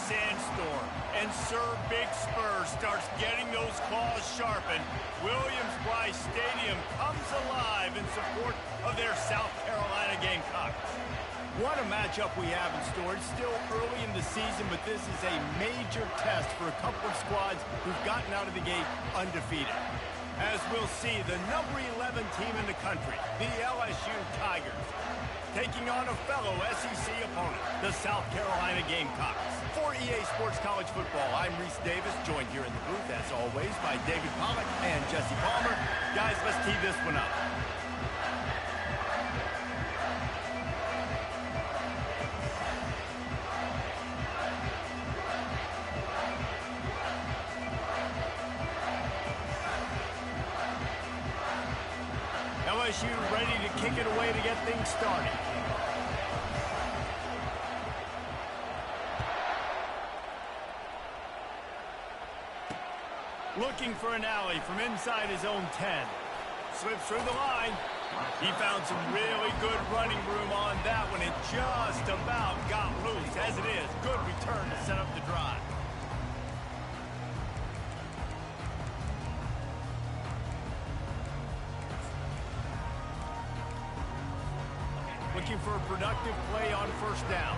sandstorm, and Sir Big Spur starts getting those claws sharpened, Williams-Brice Stadium comes alive in support of their South Carolina Gamecocks. What a matchup we have in store. It's still early in the season, but this is a major test for a couple of squads who've gotten out of the gate undefeated. As we'll see, the number 11 team in the country, the LSU Tigers, taking on a fellow SEC opponent, the South Carolina Gamecocks. For EA Sports College Football, I'm Reese Davis, joined here in the booth, as always, by David Pollack and Jesse Palmer. Guys, let's tee this one up. LSU ready to kick it away to get things started. Looking for an alley from inside his own 10. Slips through the line. He found some really good running room on that one and just about got loose. As it is, good return to set up the drive. Looking for a productive play on first down.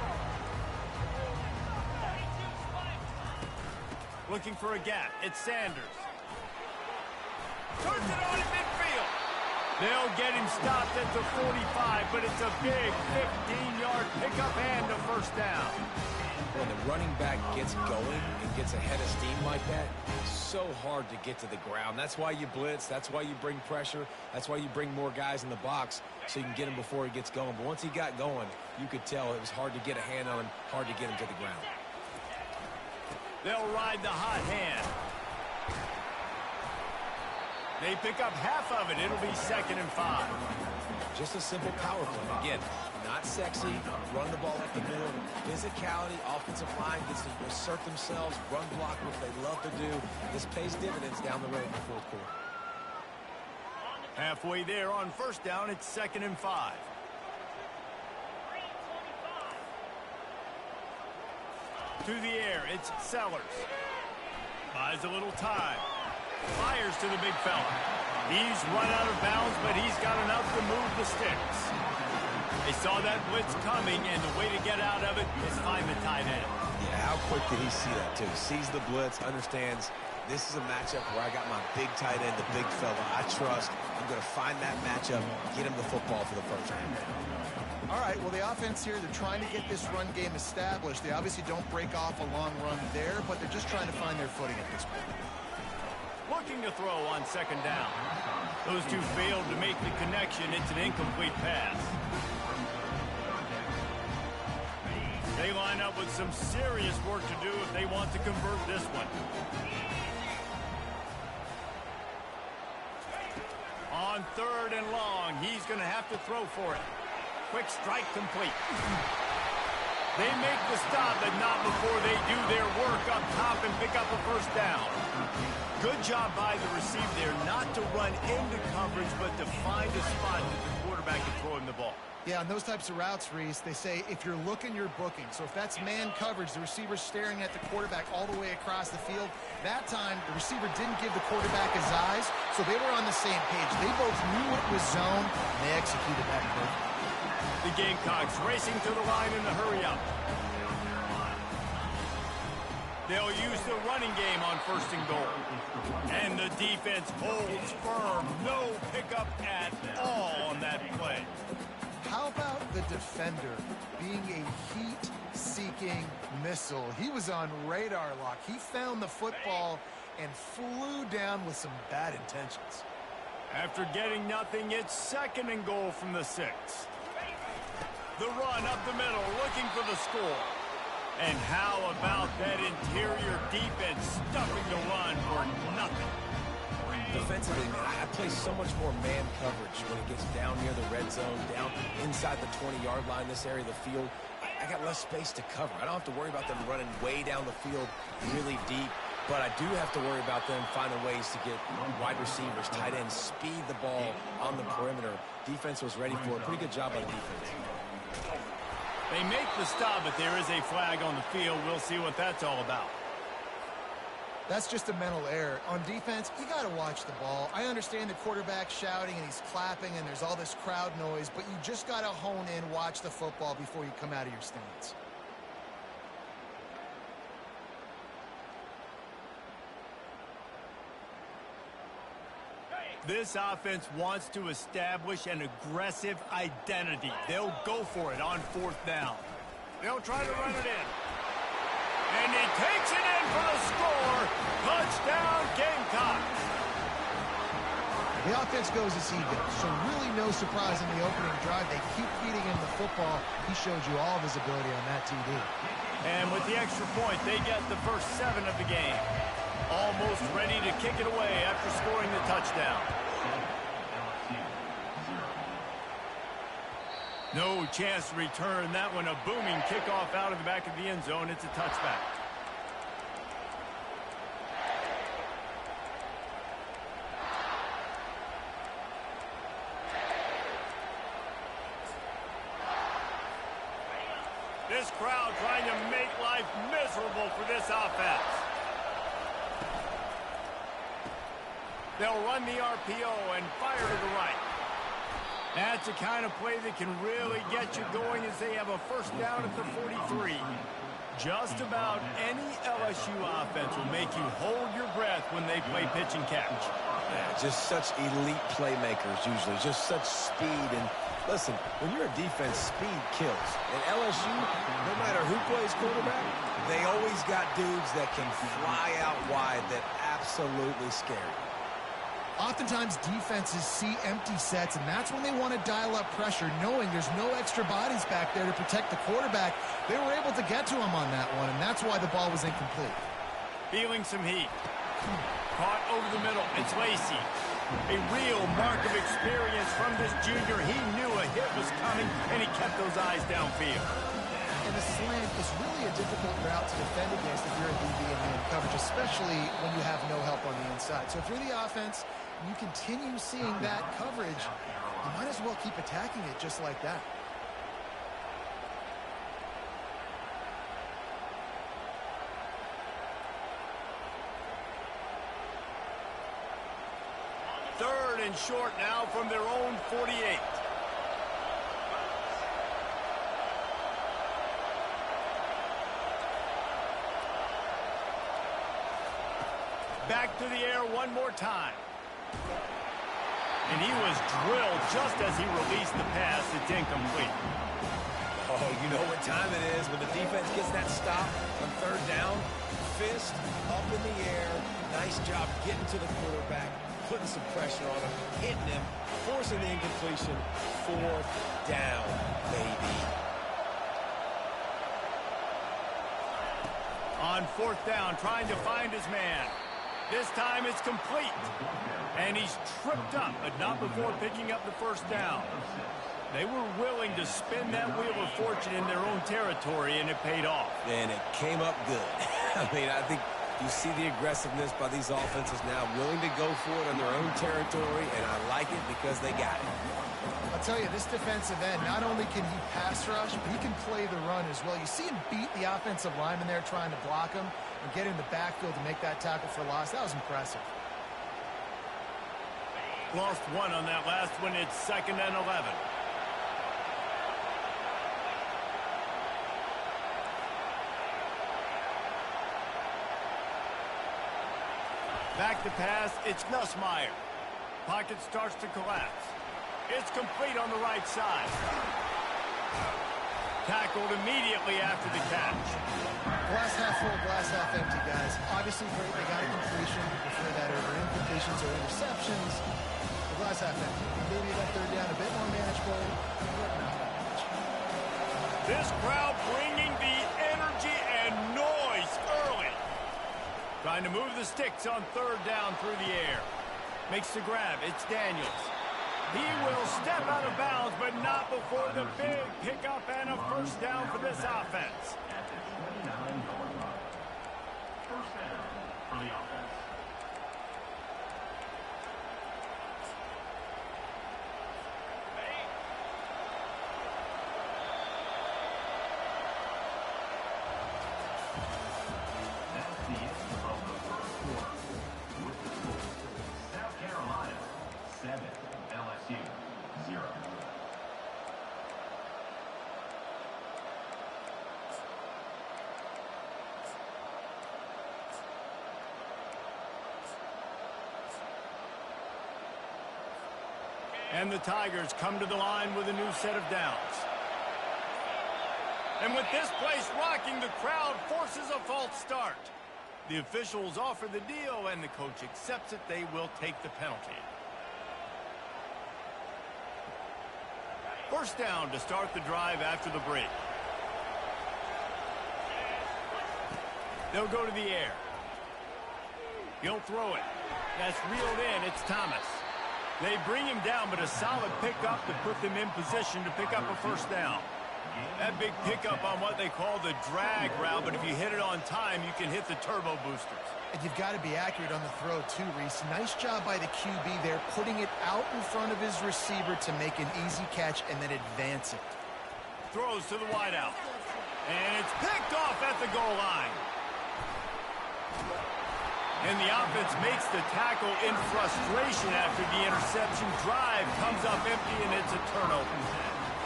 Looking for a gap. It's Sanders. Turns it on in midfield. They'll get him stopped at the 45, but it's a big 15-yard pickup and a first down. When the running back gets going and gets ahead of steam like that, it's so hard to get to the ground. That's why you blitz. That's why you bring pressure. That's why you bring more guys in the box so you can get him before he gets going. But once he got going, you could tell it was hard to get a hand on him, hard to get him to the ground. They'll ride the hot hand. They pick up half of it. It'll be 2nd and 5. Just a simple power play. Again, not sexy, run the ball up the middle, physicality, offensive line gets to assert themselves, run block, what they love to do. This pays dividends down the road in the fourth quarter. Halfway there on first down, it's 2nd and 5. To the air, it's Sellers. Buys a little time. Fires to the big fella. He's run out of bounds, but he's got enough to move the sticks. They saw that blitz coming, and the way to get out of it is find the tight end. Yeah, how quick did he see that, too? Sees the blitz, understands this is a matchup where I got my big tight end, the big fella I trust. I'm going to find that matchup, get him the football for the first time. All right, well, the offense here, they're trying to get this run game established. They obviously don't break off a long run there, but they're just trying to find their footing at this point. Looking to throw on 2nd down. Those two failed to make the connection. It's an incomplete pass. They line up with some serious work to do if they want to convert this one. On 3rd and long, he's going to have to throw for it. Quick strike complete. They make the stop, but not before they do their work up top and pick up a first down. Good job by the receiver there, not to run into coverage, but to find a spot that the quarterback can throw him the ball. Yeah, on those types of routes, Reese, they say if you're looking, you're booking. So if that's man coverage, the receiver's staring at the quarterback all the way across the field. That time, the receiver didn't give the quarterback his eyes, so they were on the same page. They both knew it was zone, and they executed that perfectly. The Gamecocks racing to the line in the hurry-up. They'll use the running game on 1st and goal. And the defense holds firm. No pickup at all on that play. How about the defender being a heat-seeking missile? He was on radar lock. He found the football and flew down with some bad intentions. After getting nothing, it's 2nd and goal from the 6. The run up the middle, looking for the score. And how about that interior defense stuffing the run for nothing? Defensively, man, I play so much more man coverage when it gets down near the red zone, down inside the 20-yard line, this area of the field. I got less space to cover. I don't have to worry about them running way down the field really deep, but I do have to worry about them finding ways to get wide receivers, tight ends, speed the ball on the perimeter. Defense was ready for it. Pretty good job by the defense. They make the stop, but there is a flag on the field. We'll see what that's all about. That's just a mental error. On defense, you got to watch the ball. I understand the quarterback shouting and he's clapping and there's all this crowd noise, but you just got to hone in, watch the football before you come out of your stance. This offense wants to establish an aggressive identity. They'll go for it on 4th down. They'll try to run it in. And he takes it in for the score. Touchdown, Gamecocks. The offense goes as he goes, so really no surprise in the opening drive. They keep feeding him the football. He showed you all of his ability on that TD. And with the extra point, they get the first 7 of the game. Almost ready to kick it away after scoring the touchdown. No chance to return that one. A booming kickoff out of the back of the end zone. It's a touchback. This crowd trying to make life miserable for this offense. They'll run the RPO and fire to the right. That's the kind of play that can really get you going as they have a first down at the 43. Just about any LSU offense will make you hold your breath when they play pitch and catch. Yeah, just such elite playmakers usually, just such speed. And listen, when you're a defense, speed kills. And LSU, no matter who plays quarterback, they always got dudes that can fly out wide that absolutely scare you. Oftentimes, defenses see empty sets, and that's when they want to dial up pressure, knowing there's no extra bodies back there to protect the quarterback. They were able to get to him on that one, and that's why the ball was incomplete. Feeling some heat. Caught over the middle. It's Lacey. A real mark of experience from this junior. He knew a hit was coming, and he kept those eyes downfield. And the slant is really a difficult route to defend against if you're a DB in man coverage, especially when you have no help on the inside. So if you're the offense, and you continue seeing that coverage, you might as well keep attacking it just like that. Third and short now from their own 48. Back to the air one more time. And he was drilled just as he released the pass. It's incomplete. Oh, you know what time it is when the defense gets that stop on 3rd down. Fist up in the air. Nice job getting to the quarterback, putting some pressure on him, hitting him, forcing the incompletion. 4th down, baby. On 4th down, trying to find his man. This time it's complete. And he's tripped up, but not before picking up the first down. They were willing to spin that wheel of fortune in their own territory, and it paid off. And it came up good. I mean, I think you see the aggressiveness by these offenses now, willing to go for it on their own territory, and I like it because they got it. I'll tell you, this defensive end, not only can he pass rush, but he can play the run as well. You see him beat the offensive lineman there trying to block him and get in the backfield to make that tackle for loss. That was impressive. Lost one on that last one. It's 2nd and 11. Back to pass. It's Nussmeier. Pocket starts to collapse. It's complete on the right side. Tackled immediately after the catch. Glass half full, glass half empty, guys. Obviously great, they got a completion. Prefer that over incompletions or interceptions. The glass half empty. Maybe that 3rd down a bit more manageable, but not that much. This crowd bringing the energy and noise early. Trying to move the sticks on 3rd down through the air. Makes the grab. It's Daniels. He will step out of bounds, but not before the big pickup and a first down for this offense. And the Tigers come to the line with a new set of downs. And with this place rocking, the crowd forces a false start. The officials offer the deal, and the coach accepts it. They will take the penalty. First down to start the drive after the break. They'll go to the air. He'll throw it. That's reeled in. It's Thomas. They bring him down, but a solid pickup to put them in position to pick up a first down. That big pickup on what they call the drag route, but if you hit it on time, you can hit the turbo boosters. And you've got to be accurate on the throw, too, Reese. Nice job by the QB there, putting it out in front of his receiver to make an easy catch and then advance it. Throws to the wideout. And it's picked off at the goal line. And the offense makes the tackle in frustration after the interception. Drive comes up empty, and it's a turnover.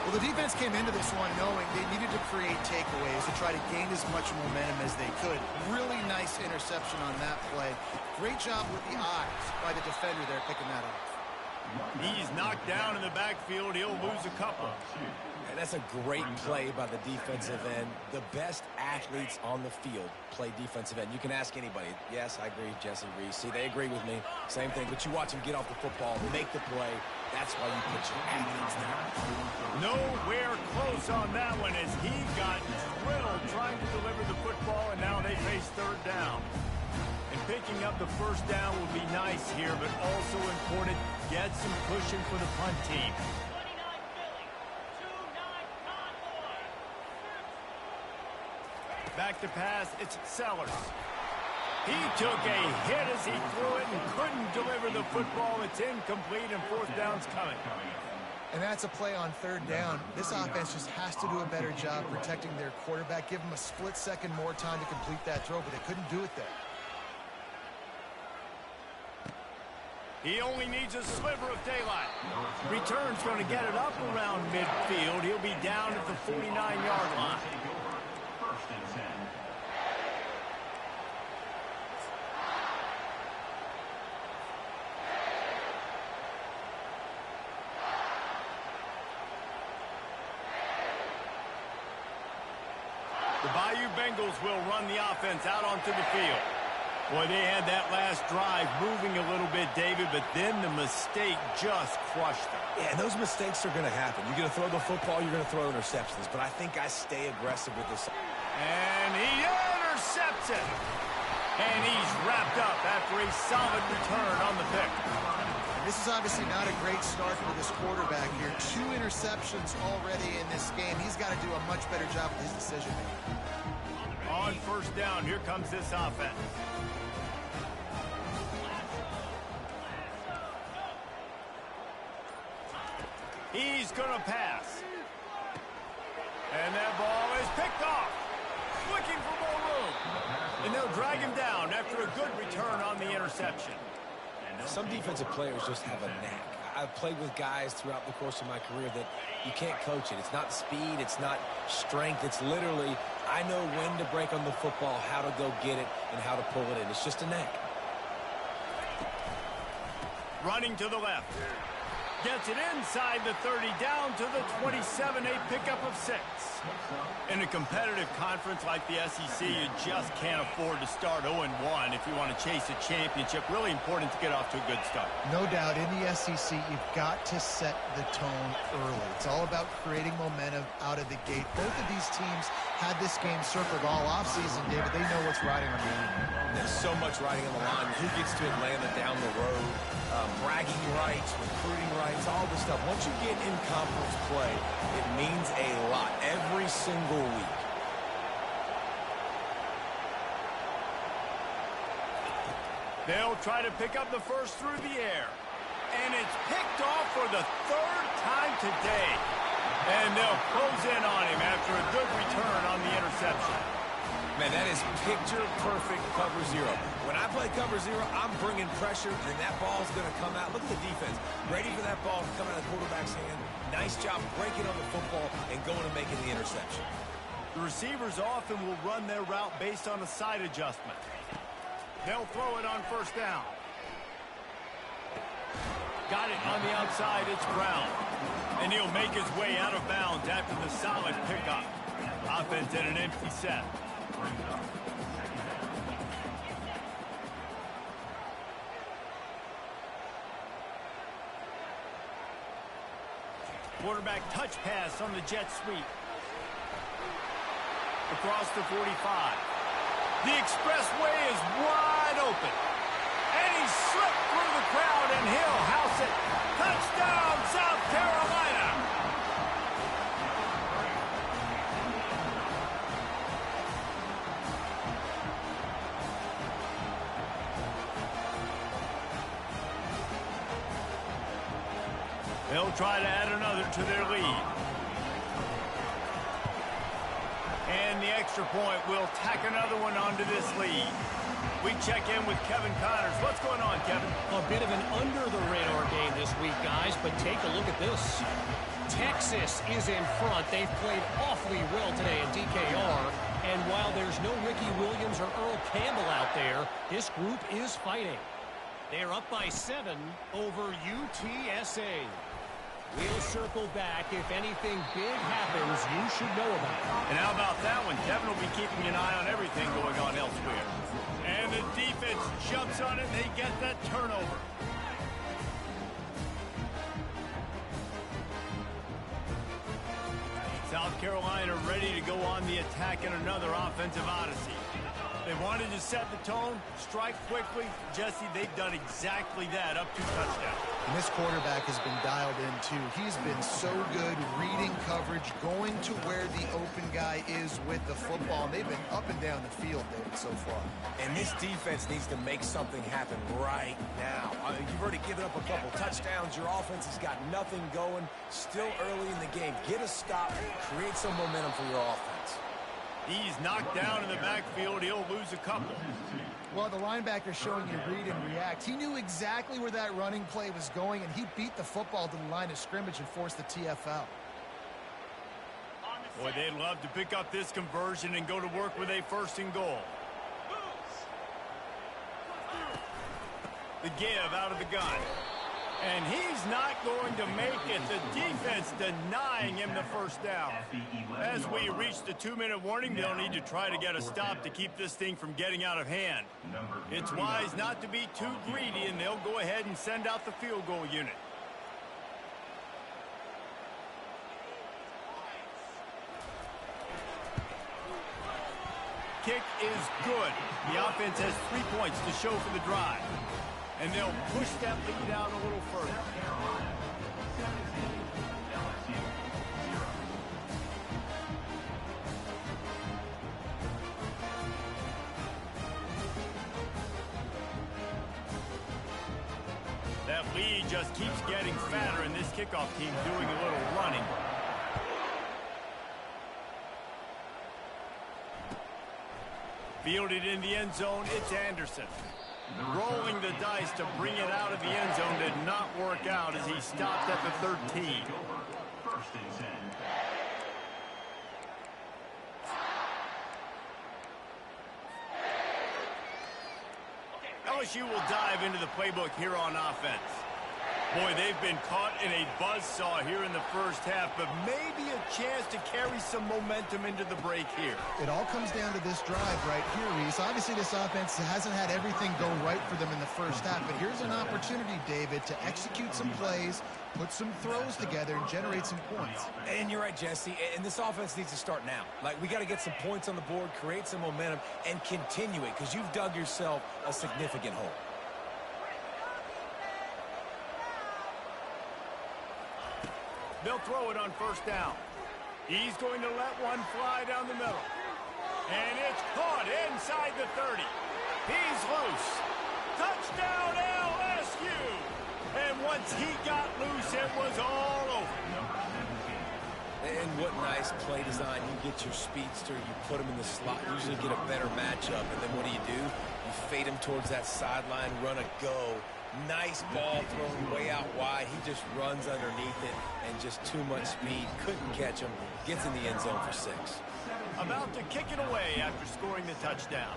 Well, the defense came into this one knowing they needed to create takeaways to try to gain as much momentum as they could. Really nice interception on that play. Great job with the eyes by the defender there picking that up. He's knocked down in the backfield. He'll lose a couple. And that's a great play by the defensive end. The best athletes on the field play defensive end. You can ask anybody. Yes, I agree, Jesse Reese. See, they agree with me. Same thing. But you watch him get off the football, make the play. That's why you put your athletes there. Nowhere close on that one as he got drilled trying to deliver the football, and now they face third down. And picking up the first down will be nice here, but also important, get some cushion for the punt team. Back to pass, it's Sellers. He took a hit as he threw it and couldn't deliver the football. It's incomplete, and fourth down's coming. And that's a play on third down. This offense just has to do a better job protecting their quarterback. Give him a split second more time to complete that throw, but they couldn't do it there. He only needs a sliver of daylight. Return's going to get it up around midfield. He'll be down at the 49-yard line. The Bayou Bengals will run the offense out onto the field. Boy, they had that last drive moving a little bit, David, but then the mistake just crushed them. Yeah, and those mistakes are going to happen. You're going to throw the football, you're going to throw interceptions. But I think I stay aggressive with this. And he intercepts it. And he's wrapped up after a solid return on the pick. This is obviously not a great start for this quarterback here. 2 interceptions already in this game. He's got to do a much better job with his decision-making. On first down, here comes this offense. He's going to pass. And that ball is picked off. Looking for more room. And they'll drag him down after a good return on the interception. Some defensive players just have a knack. I've played with guys throughout the course of my career that you can't coach it. It's not speed. It's not strength. It's literally, I know when to break on the football, how to go get it, and how to pull it in. It's just a knack. Running to the left. Gets it inside the 30, down to the 27, a pickup of 6. In a competitive conference like the SEC, you just can't afford to start 0-1 if you want to chase a championship. Really important to get off to a good start. No doubt, in the SEC, you've got to set the tone early. It's all about creating momentum out of the gate. Both of these teams had this game circled all offseason, David. They know what's riding on the line. There's so much riding on the line. Who gets to Atlanta down the road? Bragging rights, recruiting rights, all this stuff. Once you get in conference play, it means a lot every single week. They'll try to pick up the first through the air. And it's picked off for the 3rd time today. And they'll close in on him after a good return on the interception. Man, that is picture-perfect cover zero. When I play cover zero, I'm bringing pressure, and that ball's going to come out. Look at the defense. Ready for that ball to come out of the quarterback's hand. Nice job breaking on the football and going and making the interception. The receivers often will run their route based on a side adjustment. They'll throw it on first down. Got it on the outside. It's Brown. And he'll make his way out of bounds after the solid pickup. Offense in an empty set. Quarterback touch pass on the jet sweep. Across the 45. The expressway is wide open. And he slipped through the crowd, and he'll house it. Touchdown, South Carolina! They'll try to add another to their lead. And the extra point will tack another one onto this lead. We check in with Kevin Connors. What's going on, Kevin? A bit of an under-the-radar game this week, guys, but take a look at this. Texas is in front. They've played awfully well today in DKR, and while there's no Ricky Williams or Earl Campbell out there, this group is fighting. They're up by 7 over UTSA. We'll circle back. If anything big happens, you should know about it. And how about that one? Kevin will be keeping an eye on everything going on elsewhere. And the defense jumps on it. They get that turnover. South Carolina ready to go on the attack in another offensive odyssey. They wanted to set the tone, strike quickly. Jesse, they've done exactly that, up to touchdown. And this quarterback has been dialed in, too. He's been so good reading coverage, going to where the open guy is with the football. And they've been up and down the field, David, so far. And this defense needs to make something happen right now. You've already given up a couple touchdowns. Your offense has got nothing going. Still early in the game. Get a stop. Create some momentum for your offense. He's knocked down in the backfield. He'll lose a couple. Well, the linebacker's showing you read and react. He knew exactly where that running play was going, and he beat the football to the line of scrimmage and forced the TFL. Boy, they'd love to pick up this conversion and go to work with a 1st and goal. The give out of the gun. And he's not going to make it. The defense denying him the 1st down. As we reach the 2-minute warning, they'll need to try to get a stop to keep this thing from getting out of hand. It's wise not to be too greedy, and they'll go ahead and send out the field goal unit. Kick is good. The offense has 3 points to show for the drive. And they'll push that lead out a little further. That lead just keeps getting fatter, and this kickoff team doing a little running. Fielded in the end zone, it's Anderson. Rolling the dice to bring it out of the end zone did not work out as he stopped at the 13. LSU will dive into the playbook here on offense. Boy, they've been caught in a buzzsaw here in the 1st half, but maybe a chance to carry some momentum into the break here. It all comes down to this drive right here, Reese. Obviously, this offense hasn't had everything go right for them in the 1st half, but here's an opportunity, David, to execute some plays, put some throws together, and generate some points. And you're right, Jesse, and this offense needs to start now. Like, we got to get some points on the board, create some momentum, and continue it, because you've dug yourself a significant hole. They'll throw it on 1st down. He's going to let one fly down the middle. And it's caught inside the 30. He's loose. Touchdown LSU! And once he got loose, it was all over. And what nice play design. You get your speedster, you put him in the slot, usually get a better matchup. And then what do? You fade him towards that sideline, run a go. Nice ball thrown way out wide. He just runs underneath it and just too much speed. Couldn't catch him. Gets in the end zone for 6. About to kick it away after scoring the touchdown.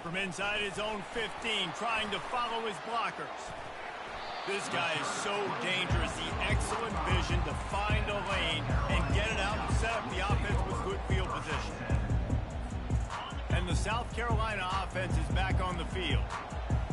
From inside his own 15, trying to follow his blockers. This guy is so dangerous. The excellent vision to find a lane and get it out and set up the offense with good field position. And the South Carolina offense is back on the field.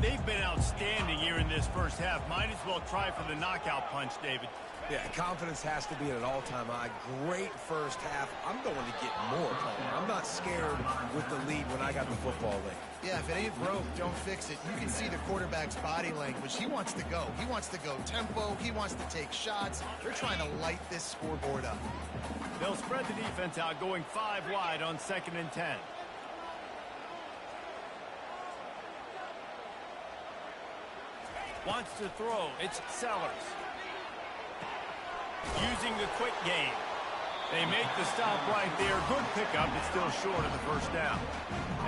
They've been outstanding here in this first half. Might as well try for the knockout punch, David. Yeah, confidence has to be at an all-time high. Great first half. I'm going to get more, Palmer. I'm not scared with the lead when I got the football late. Yeah, if it ain't broke, don't fix it. You can see the quarterback's body language. He wants to go. He wants to go tempo. He wants to take shots. They're trying to light this scoreboard up. They'll spread the defense out, going 5 wide on 2nd and 10. Wants to throw. It's Sellers. Using the quick game. They make the stop right there. Good pickup, but still short of the first down.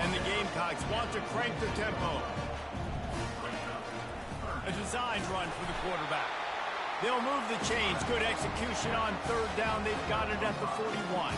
And the Gamecocks want to crank the tempo. A design run for the quarterback. They'll move the chains. Good execution on 3rd down. They've got it at the 41.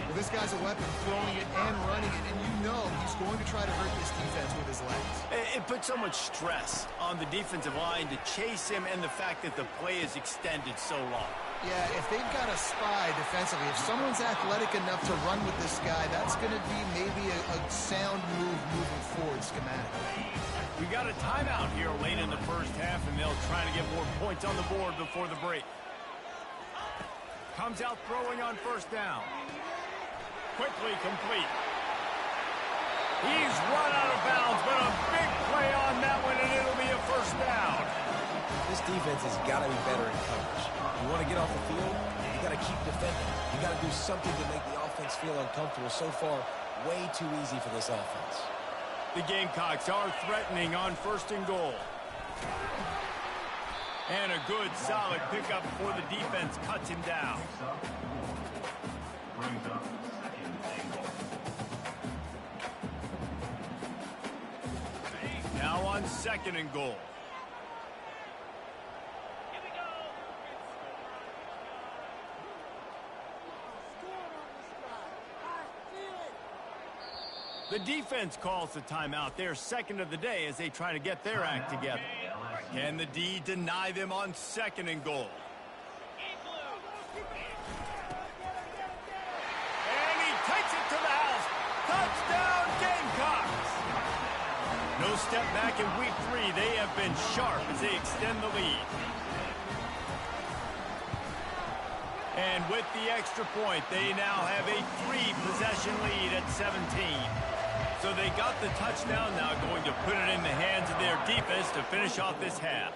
Well, this guy's a weapon, throwing it and running it, and you know he's going to try to hurt this defense with his legs. It puts so much stress on the defensive line to chase him, and the fact that the play is extended so long. Yeah, if they've got a spy defensively, if someone's athletic enough to run with this guy, that's going to be maybe a sound move moving forward schematically. We got a timeout here late in the first half, and they'll try to get more points on the board before the break. Comes out throwing on 1st down. Quickly complete. He's run out of bounds, but a big play on that one, and it'll be a 1st down. This defense has got to be better in coverage. You want to get off the field, you got to keep defending. You got to do something to make the offense feel uncomfortable. So far, way too easy for this offense. The Gamecocks are threatening on 1st and goal. And a good, solid pickup before the defense cuts him down. Now on 2nd and goal. The defense calls the timeout. They're 2nd of the day as they try to get their act together. Can the D deny them on 2nd and goal? And he takes it to the house. Touchdown, Gamecocks! No step back in week 3. They have been sharp as they extend the lead. And with the extra point, they now have a 3-possession lead at 17. So they got the touchdown, now going to put it in the hands of their defense to finish off this half.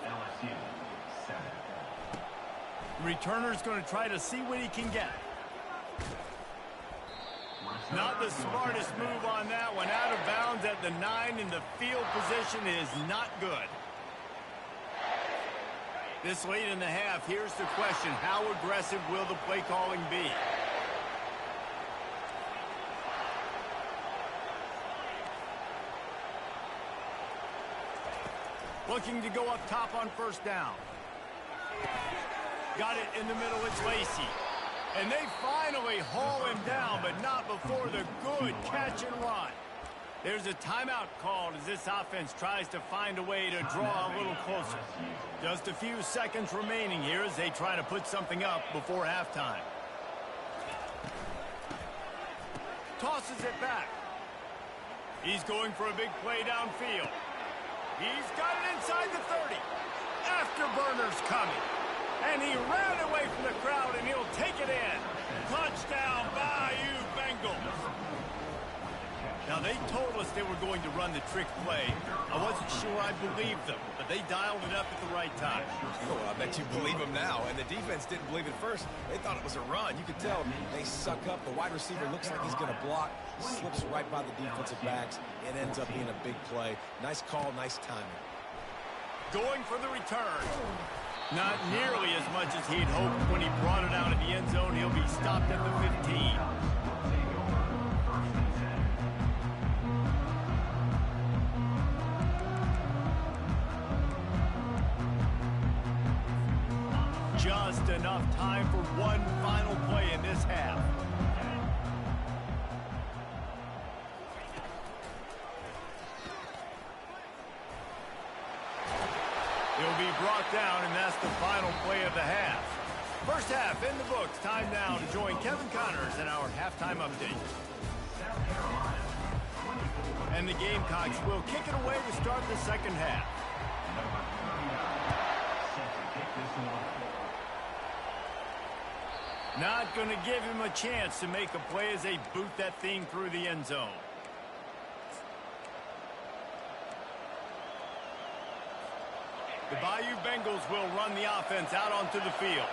Returner's going to try to see what he can get. Not the smartest move on that one. Out of bounds at the 9, and the field position is not good. This late in the half, here's the question. How aggressive will the play calling be? Looking to go up top on 1st down. Got it in the middle, it's Lacey. And they finally haul him down, but not before the good catch and run. There's a timeout called as this offense tries to find a way to draw a little closer. Just a few seconds remaining here as they try to put something up before halftime. Tosses it back. He's going for a big play downfield. He's got it inside the 30. Afterburner's coming. And he ran away from the crowd, and he'll take it in. Touchdown, Bayou Bengals. Now, they told us they were going to run the trick play. I wasn't sure I believed them, but they dialed it up at the right time. Oh, I bet you believe them now. And the defense didn't believe it first. They thought it was a run. You could tell they suck up. The wide receiver looks like he's going to block. Slips right by the defensive backs. It ends up being a big play. Nice call, nice timing. Going for the return. Not nearly as much as he'd hoped when he brought it out of the end zone. He'll be stopped at the 15. Just enough time for one final play in this half. be brought down, and that's the final play of the half. First half in the books. Time now to join Kevin Connors in our halftime update. And the Gamecocks will kick it away to start the second half. Not going to give him a chance to make a play as they boot that thing through the end zone. The Bayou Bengals will run the offense out onto the field.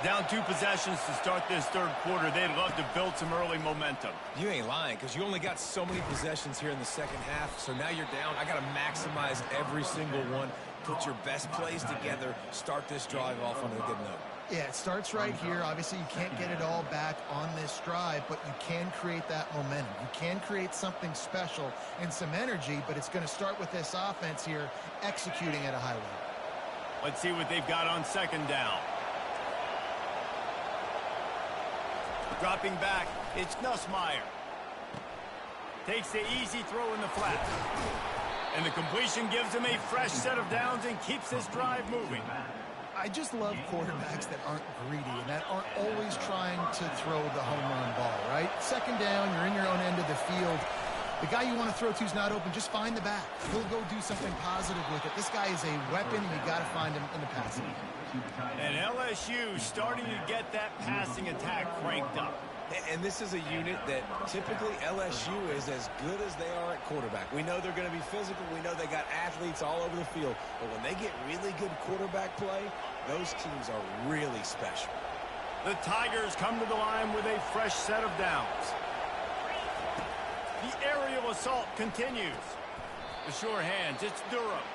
Down 2 possessions to start this third quarter. They'd love to build some early momentum. You ain't lying, because you only got so many possessions here in the second half, so now you're down. I got to maximize every single one. Put your best plays together. Start this drive off on a good note. Yeah, it starts right here. Obviously, you can't get it all back on this drive, but you can create that momentum. You can create something special and some energy, but it's going to start with this offense here executing at a high level. Let's see what they've got on second down. Dropping back, it's Nussmeier. Takes the easy throw in the flat. And the completion gives him a fresh set of downs and keeps this drive moving. I just love quarterbacks that aren't greedy and that aren't always trying to throw the home run ball, right? Second down, you're in your own end of the field. The guy you want to throw to is not open. Just find the back. He'll go do something positive with it. This guy is a weapon, and you got to find him in the passing. And LSU starting to get that passing attack cranked up. And this is a unit that typically LSU is as good as they are at quarterback. We know they're going to be physical. We know they got athletes all over the field. But when they get really good quarterback play, those teams are really special. The Tigers come to the line with a fresh set of downs. The aerial assault continues. The sure hands, it's Durham.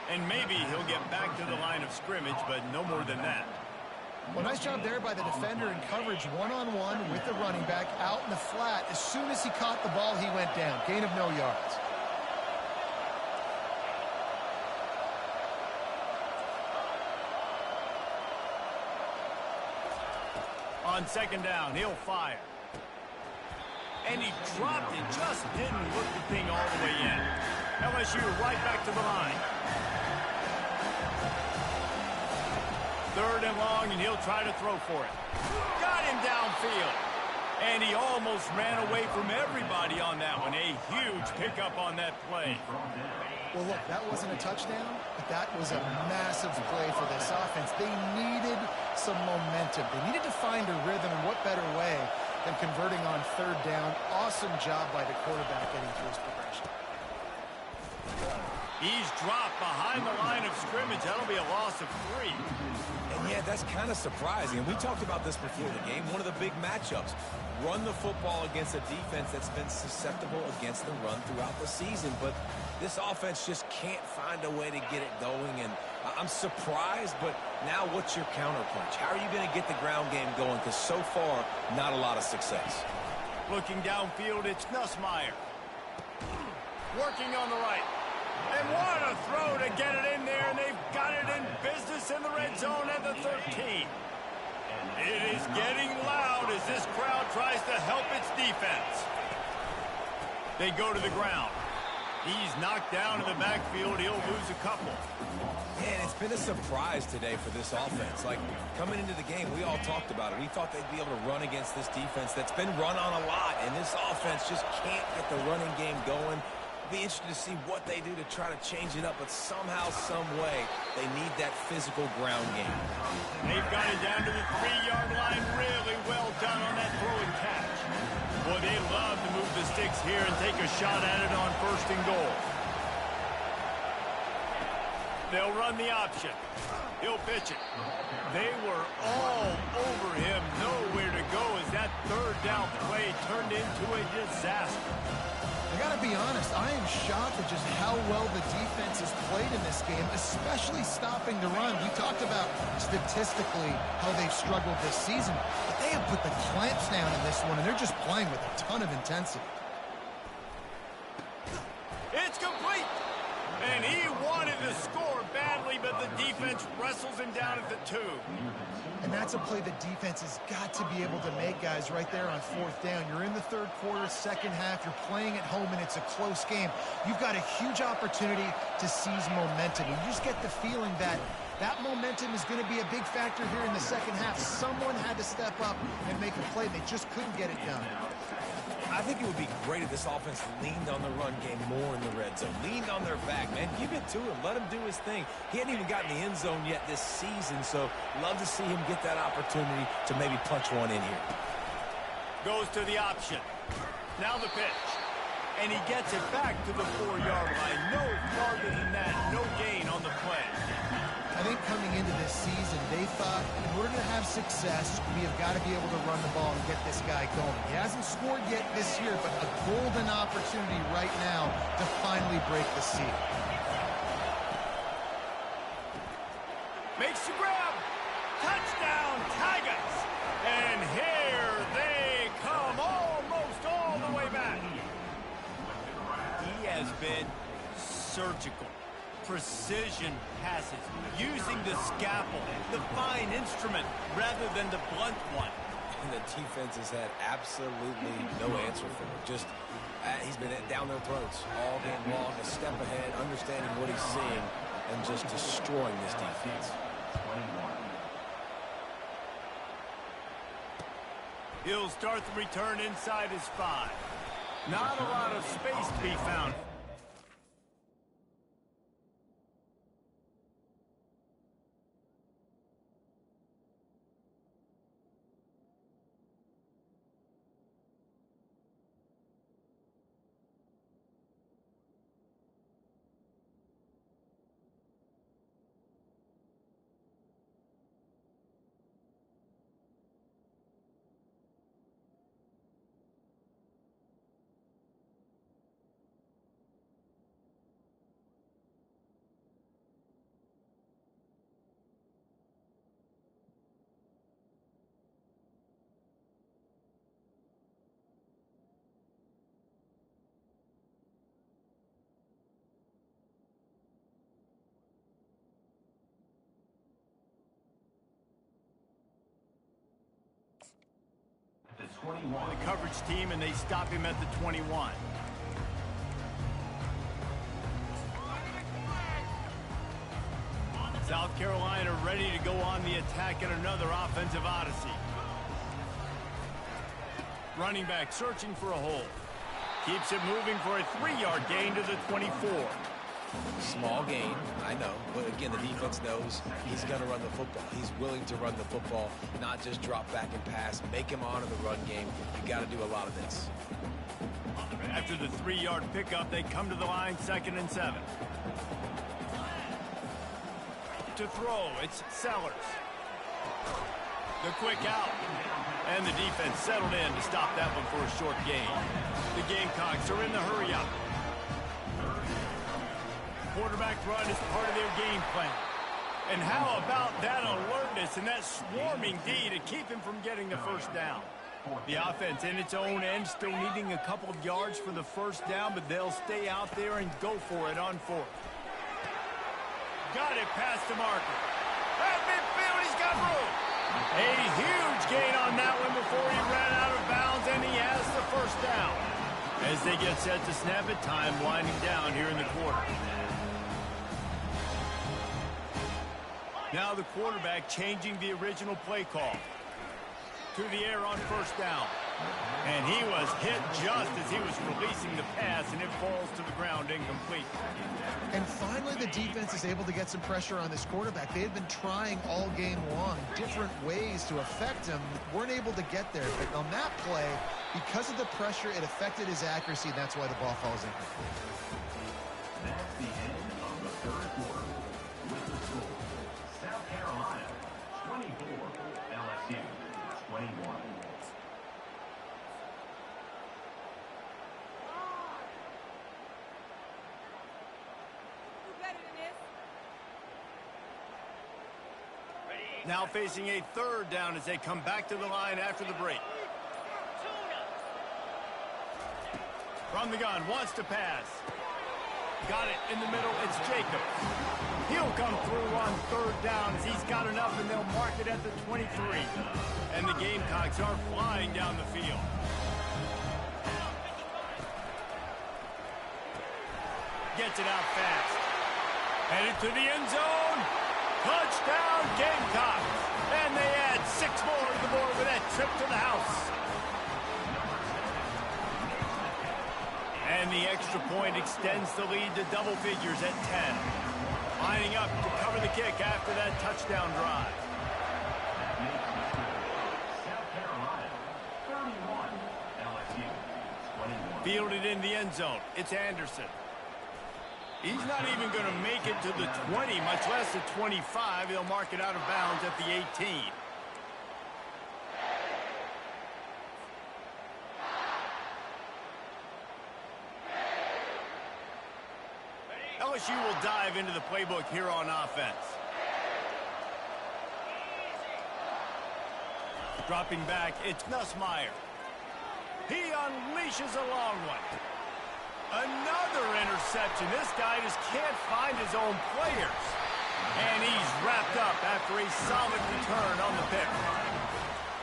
And maybe he'll get back to the line of scrimmage, but no more than that. Well, nice job there by the defender in coverage one-on-one with the running back out in the flat. As soon as he caught the ball, he went down. Gain of no yards. On second down, he'll fire. And he dropped it, just didn't look the thing all the way in. LSU right back to the line. Third and long, and he'll try to throw for it. Got him downfield. And he almost ran away from everybody on that one. A huge pickup on that play. Well, look, that wasn't a touchdown, but that was a massive play for this offense. They needed some momentum. They needed to find a rhythm, and what better way than converting on third down. Awesome job by the quarterback getting through his progression. He's dropped behind the line of scrimmage. That'll be a loss of 3. And yeah, that's kind of surprising. And we talked about this before the game. One of the big matchups. Run the football against a defense that's been susceptible against the run throughout the season. But this offense just can't find a way to get it going. And I'm surprised, but now what's your counterpunch? How are you going to get the ground game going? Because so far, not a lot of success. Looking downfield, it's Nussmeier. Working on the right. And what a throw to get it in there, and they've got it in business in the red zone at the 13. It is getting loud as this crowd tries to help its defense. They go to the ground. He's knocked down in the backfield. He'll lose a couple. Man, it's been a surprise today for this offense. Like, coming into the game, we all talked about it. We thought they'd be able to run against this defense that's been run on a lot, and this offense just can't get the running game going. Be interested to see what they do to try to change it up, but somehow, some way, they need that physical ground game. They've got it down to the 3-yard line. Really well done on that throw and catch. Boy, they love to move the sticks here and take a shot at it on first and goal. They'll run the option. He'll pitch it. They were all over him. Nowhere to go as that third down play turned into a disaster. I got to be honest, I am shocked at just how well the defense has played in this game, especially stopping the run. We talked about statistically how they've struggled this season, but they have put the clamps down in this one, and they're just playing with a ton of intensity. It's complete. And he wanted to score badly, but the defense wrestles him down at the 2. And that's a play the defense has got to be able to make, guys, right there on 4th down. You're in the 3rd quarter, 2nd half. You're playing at home, and it's a close game. You've got a huge opportunity to seize momentum. You just get the feeling that that momentum is going to be a big factor here in the 2nd half. Someone had to step up and make a play. They just couldn't get it done. I think it would be great if this offense leaned on the run game more in the red zone. Leaned on their back, man. Give it to him. Let him do his thing. He hadn't even gotten the end zone yet this season, so love to see him get that opportunity to maybe punch one in here. Goes to the option. Now the pitch. And he gets it back to the 4-yard line. No farther than that. No gain on the play. I think coming into this season, they thought in order to have success, we have got to be able to run the ball and get this guy going. He hasn't scored yet this year, but a golden opportunity right now to finally break the seal. Makes the grab. Touchdown, Tigers. And here they come, almost all the way back. He has been surgical. Precision passes, using the scalpel, the fine instrument, rather than the blunt one. And the defense has had absolutely no answer for him. Just, he's been down their throats all game long, a step ahead, understanding what he's seeing, and just destroying this defense. He'll start the return inside his 5. Not a lot of space to be found. The coverage team, and they stop him at the 21. South Carolina ready to go on the attack in another offensive odyssey. Running back searching for a hole. Keeps it moving for a 3-yard gain to the 24. Small gain, I know, but again, the defense knows he's going to run the football. He's willing to run the football, not just drop back and pass, make him honor the run game. You got to do a lot of this. After the 3-yard pickup, they come to the line, 2nd and 7. To throw, it's Sellers. The quick out. And the defense settled in to stop that one for a short gain. The Gamecocks are in the hurry-up. Quarterback run is part of their game plan. And how about that alertness and that swarming D to keep him from getting the first down? The offense in its own end still needing a couple of yards for the first down, but they'll stay out there and go for it on 4th. Got it past the marker. At midfield, he's got room. A huge gain on that one before he ran out of bounds, and he has the first down. As they get set to snap it, time winding down here in the quarter. Now the quarterback changing the original play call. To the air on first down. And he was hit just as he was releasing the pass, and it falls to the ground incomplete. And finally, the defense is able to get some pressure on this quarterback. They had been trying all game long different ways to affect him. Weren't able to get there. But on that play, because of the pressure, it affected his accuracy, and that's why the ball falls incomplete. That's the end of the 3rd quarter. With the score, South Carolina 24, LSU 21. Now facing a 3rd down as they come back to the line after the break. From the gun, wants to pass. Got it in the middle. It's Jacobs. He'll come through on third down as he's got enough, and they'll mark it at the 23. And the Gamecocks are flying down the field. Gets it out fast. Headed to the end zone. Touchdown, Gamecocks. And they add 6 more to the board with that trip to the house. And the extra point extends the lead to double figures at 10. Lining up to cover the kick after that touchdown drive. South Carolina, 31. LSU, 21. Fielded in the end zone. It's Anderson. He's not even going to make it to the 20, much less the 25. He'll mark it out of bounds at the 18. LSU will dive into the playbook here on offense. Dropping back, it's Nussmeier. He unleashes a long one. Another interception. This guy just can't find his own players. And he's wrapped up after a solid return on the pick.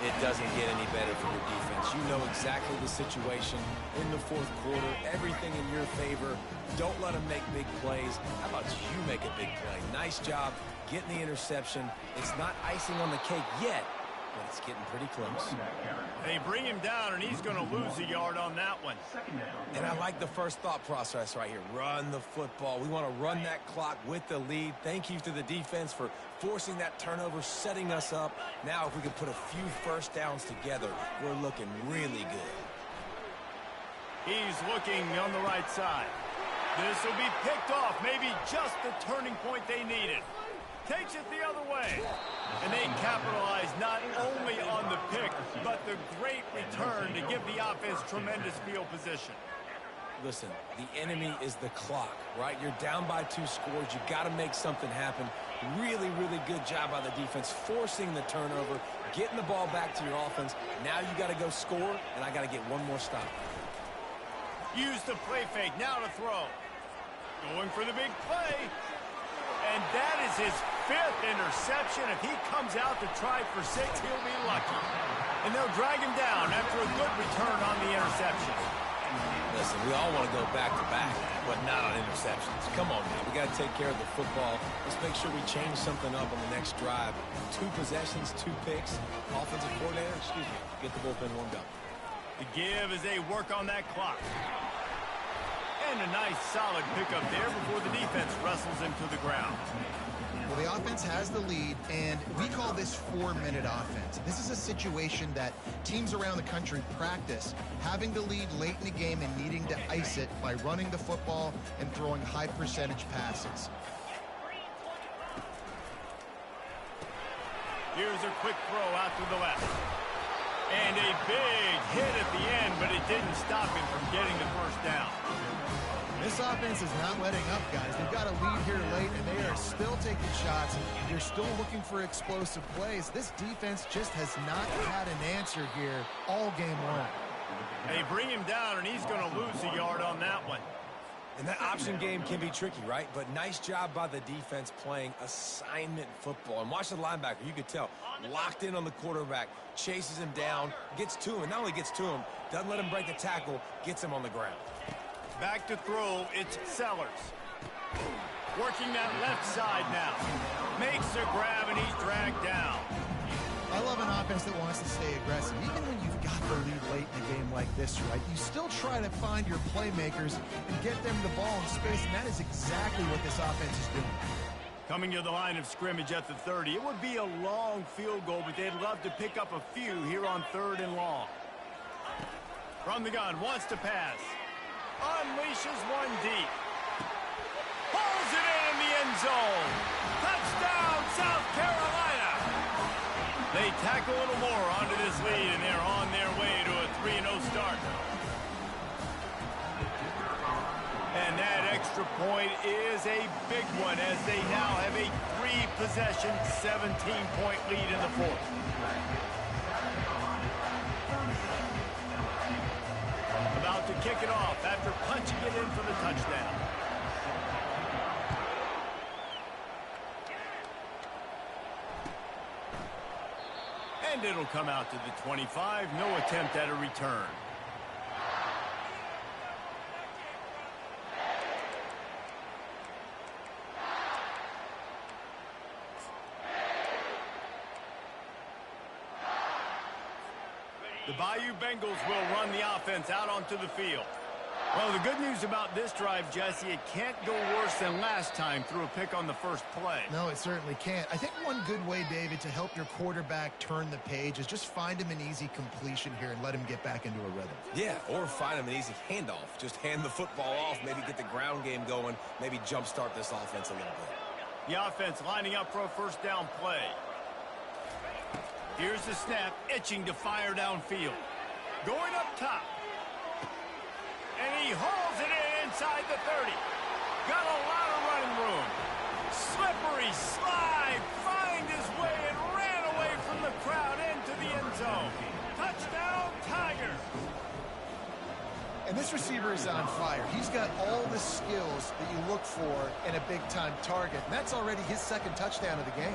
It doesn't get any better for your defense. You know exactly the situation in the fourth quarter. Everything in your favor. Don't let them make big plays. How about you make a big play? Nice job getting the interception. It's not icing on the cake yet, but it's getting pretty close. They bring him down, and he's going to lose a yard on that one. And I like the first thought process right here. Run the football. We want to run that clock with the lead. Thank you to the defense for forcing that turnover, setting us up. Now if we can put a few first downs together, we're looking really good. He's looking on the right side. This will be picked off. Maybe just the turning point they needed. Takes it the other way. And they capitalize not only on the pick, but the great return to give the offense tremendous field position. Listen, the enemy is the clock, right? You're down by 2 scores. You got to make something happen. Really, really good job by the defense, forcing the turnover, getting the ball back to your offense. Now you got to go score, and I got to get one more stop. Use the play fake. Now to throw. Going for the big play. And that is his 5th interception. If he comes out to try for 6, he'll be lucky. And they'll drag him down after a good return on the interception. Listen, we all want to go back-to-back, but not on interceptions. Come on now. We got to take care of the football. Let's make sure we change something up on the next drive. 2 possessions, 2 picks. Offensive coordinator, get the bullpen warmed up. The give as they work on that clock. And a nice solid pickup there before the defense wrestles him to the ground. Well, the offense has the lead, and we call this 4-minute offense. This is a situation that teams around the country practice, having the lead late in the game and needing to ice it by running the football and throwing high-percentage passes. Here's a quick throw out to the left. And a big hit at the end, but it didn't stop him from getting the first down. This offense is not letting up, guys. They've got a lead here late, and they are still taking shots. They're still looking for explosive plays. This defense just has not had an answer here all game long. They bring him down, and he's going to lose a yard on that one. And that option game can be tricky, right? But nice job by the defense playing assignment football. And watch the linebacker. You could tell. Locked in on the quarterback. Chases him down. Gets to him. And not only gets to him, doesn't let him break the tackle. Gets him on the ground. Back to throw. It's Sellers. Working that left side now. Makes a grab, and he's dragged down. I love an offense that wants to stay aggressive. Even when you've got the lead late in a game like this, right, you still try to find your playmakers and get them the ball in space, and that is exactly what this offense is doing. Coming to the line of scrimmage at the 30. It would be a long field goal, but they'd love to pick up a few here on 3rd and long. From the gun, wants to pass. Unleashes one deep. Pulls it in the end zone. Touchdown, South Carolina. They tack a little more onto this lead, and they're on their way to a 3-0 start. And that extra point is a big one as they now have a 3-possession, 17-point lead in the 4th. About to kick it off after punching it in for the touchdown. And it'll come out to the 25. No attempt at a return. The Bayou Bengals will run the offense out onto the field. Well, the good news about this drive, Jesse, it can't go worse than last time through a pick on the first play. No, it certainly can't. I think one good way, David, to help your quarterback turn the page is just find him an easy completion here and let him get back into a rhythm. Yeah, or find him an easy handoff. Just hand the football off, maybe get the ground game going, maybe jumpstart this offense a little bit. The offense lining up for a first down play. Here's the snap, itching to fire downfield. Going up top. And he hauls it in inside the 30. Got a lot of running room. Slippery slide, find his way and ran away from the crowd into the end zone. Touchdown, Tigers. And this receiver is on fire. He's got all the skills that you look for in a big-time target. And that's already his second touchdown of the game.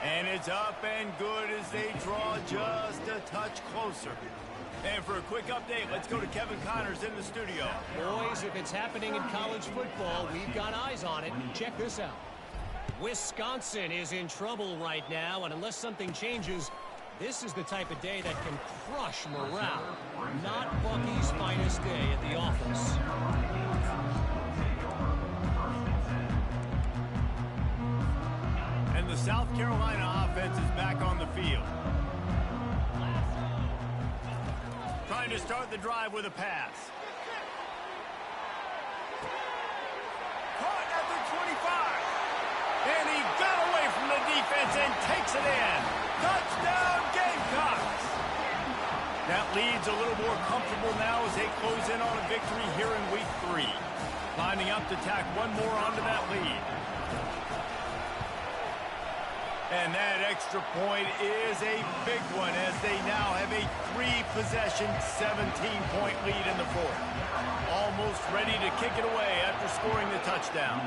And it's up and good as they draw just a touch closer. And for a quick update, let's go to Kevin Connors in the studio. Boys, if it's happening in college football, we've got eyes on it. Check this out. Wisconsin is in trouble right now, and unless something changes, this is the type of day that can crush morale. Not Bucky's finest day at the office. And the South Carolina offense is back on the field. Trying to start the drive with a pass. Caught at the 25. And he got away from the defense and takes it in. Touchdown, Gamecocks. That lead's a little more comfortable now as they close in on a victory here in week 3. Lining up to tack one more onto that lead. And that extra point is a big one as they now have a 3-possession, 17-point lead in the fourth. Almost ready to kick it away after scoring the touchdown.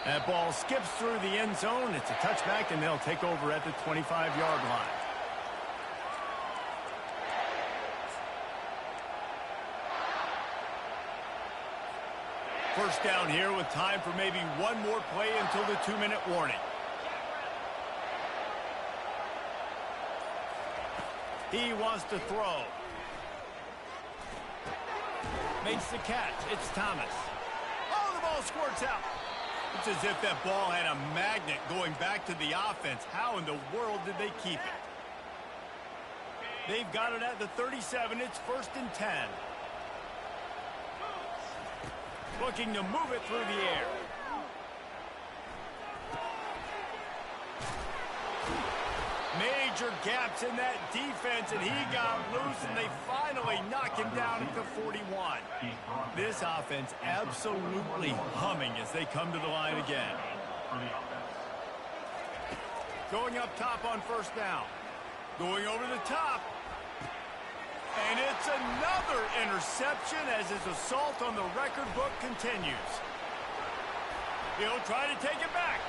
That ball skips through the end zone. It's a touchback, and they'll take over at the 25-yard line. First down here with time for maybe one more play until the 2-minute warning. He wants to throw. Makes the catch. It's Thomas. Oh, the ball squirts out. It's as if that ball had a magnet going back to the offense. How in the world did they keep it? They've got it at the 37. It's 1st and 10. Looking to move it through the air. Major gaps in that defense, and he got loose, and they finally knock him down at the 41. This offense absolutely humming as they come to the line again. Going up top on first down. Going over the top. And it's another interception as his assault on the record book continues. He'll try to take it back.